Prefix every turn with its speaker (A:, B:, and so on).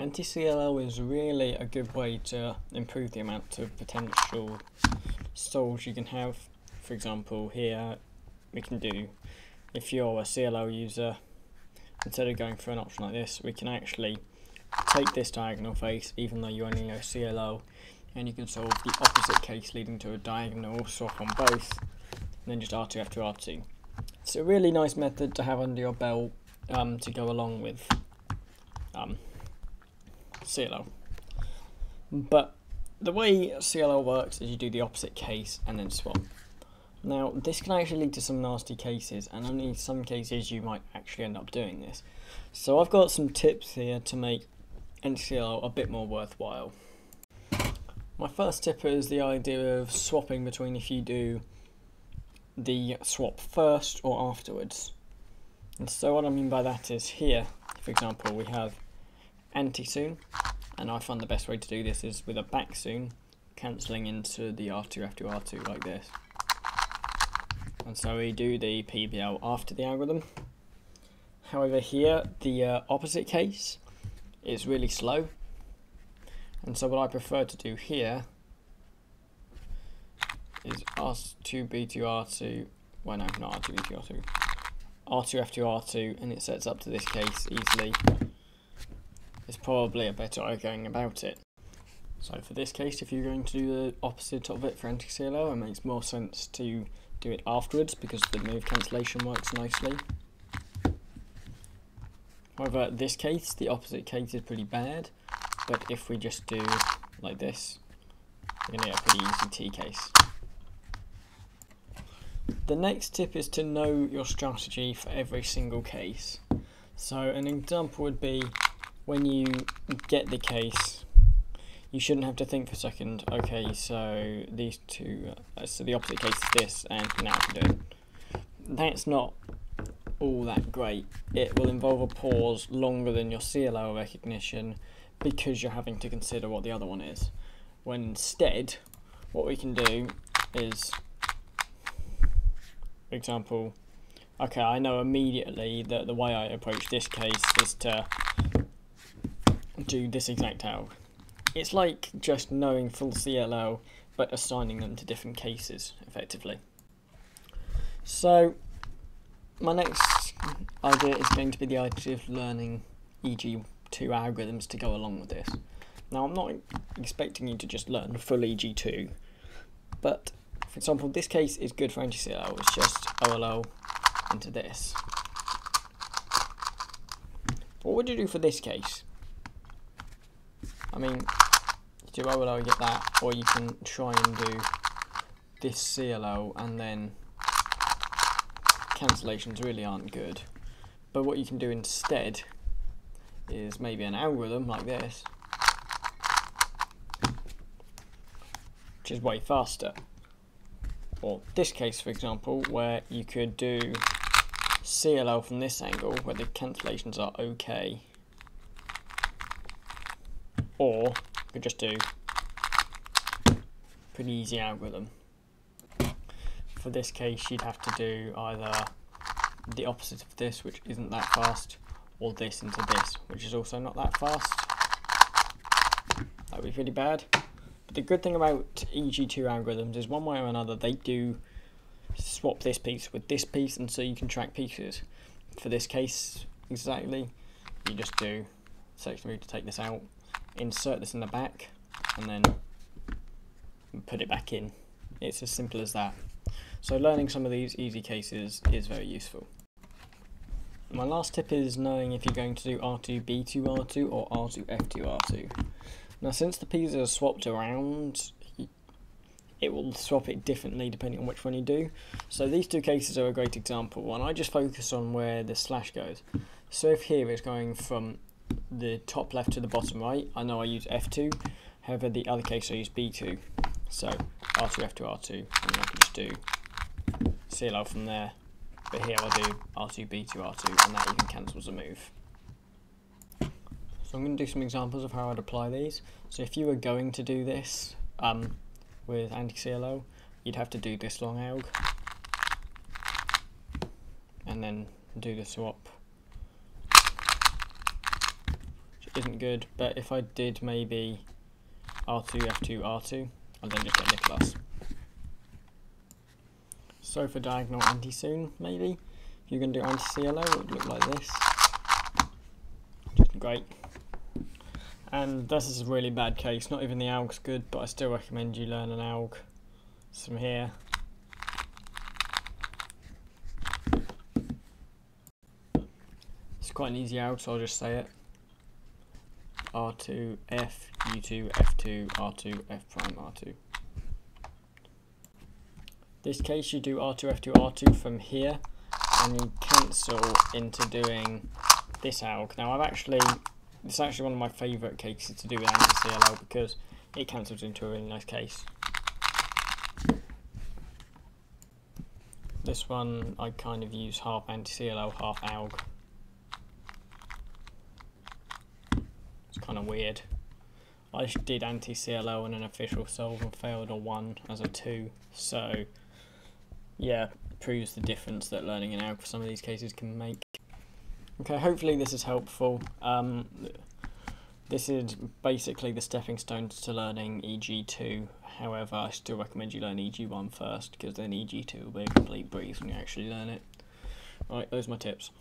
A: Anti CLL is really a good way to improve the amount of potential stalls you can have. For example, here we can do, if you're a CLL user, instead of going for an option like this, we can actually take this diagonal face, even though you only know CLL, and you can solve the opposite case leading to a diagonal swap on both, and then just R2 after R2. It's a really nice method to have under your belt to go along with CLL. But the way CLL works is you do the opposite case and then swap. Now this can actually lead to some nasty cases, and only in some cases you might actually end up doing this. So I've got some tips here to make Anti-CLL a bit more worthwhile. My first tip is the idea of swapping between if you do the swap first or afterwards. And so what I mean by that is here, for example, we have anti soon, and I find the best way to do this is with a back soon, cancelling into the R2 after R2 like this. And so we do the PBL after the algorithm. However, here the opposite case is really slow, and so what I prefer to do here is R2 B2 R2. Well, no, not R2 B2 R2. R2 after R2, and it sets up to this case easily. It's probably a better way of going about it. So for this case, if you're going to do the opposite of it for anti-CLL, it makes more sense to do it afterwards because the move cancellation works nicely. However, this case, the opposite case is pretty bad, but if we just do like this, we're going to get a pretty easy T case. The next tip is to know your strategy for every single case. So an example would be when you get the case, you shouldn't have to think for a second, okay, so these two, so the opposite case is this, and now I can do it. That's not all that great. It will involve a pause longer than your CLL recognition because you're having to consider what the other one is. When instead, what we can do is, for example, okay, I know immediately that the way I approach this case is to do this exact alg. It's like just knowing full CLL but assigning them to different cases effectively. So my next idea is going to be the idea of learning EG2 algorithms to go along with this. Now I'm not expecting you to just learn full EG2, but for example this case is good for anti-CLL, it's just OLL into this. What would you do for this case? I mean, you do OLL, you get that, or you can try and do this CLL and then cancellations really aren't good. But what you can do instead is maybe an algorithm like this, which is way faster. Or this case, for example, where you could do CLL from this angle where the cancellations are okay. Or you could just do pretty easy algorithm. For this case, you'd have to do either the opposite of this, which isn't that fast, or this into this, which is also not that fast. That would be pretty bad. But the good thing about EG2 algorithms is one way or another they do swap this piece with this piece, and so you can track pieces. For this case exactly, you just do select move to take this out, insert this in the back, and then put it back in. It's as simple as that. So learning some of these easy cases is very useful. My last tip is knowing if you're going to do R2 B2 R2 or R2 F2 R2. Now since the pieces are swapped around, it will swap it differently depending on which one you do. So these two cases are a great example, and I just focus on where the slash goes. So if here it's going from the top left to the bottom right, I know I use F2, however the other case I use B2. So R2 F2 R2, and I can just do CLL from there, but here I'll do R2 B2 R2, and that even cancels a move. So I'm going to do some examples of how I'd apply these. So if you were going to do this with anti-CLL, you'd have to do this long alg, and then do the swap, isn't good, but if I did maybe R2, F2, R2, I'll then just get Nicholas. So for diagonal anti-soon, maybe, if you're going to do anti CLL, it would look like this. Great. And this is a really bad case, not even the ALG's good, but I still recommend you learn an ALG. So from here, it's quite an easy ALG, so I'll just say it. R2, F, U2, F2, R2, F prime, R2. This case you do R2, F2, R2 from here, and you cancel into doing this ALG. Now it's actually one of my favourite cases to do with Anti CLL because it cancels into a really nice case. This one I kind of use half Anti CLL, half ALG. It's kind of weird. I did Anti CLL in an official solve and failed a 1 as a 2, so yeah, proves the difference that learning an ALG for some of these cases can make. Okay, hopefully this is helpful. This is basically the stepping stones to learning EG2. However, I still recommend you learn EG1 first, because then EG2 will be a complete breeze when you actually learn it. Right, those are my tips.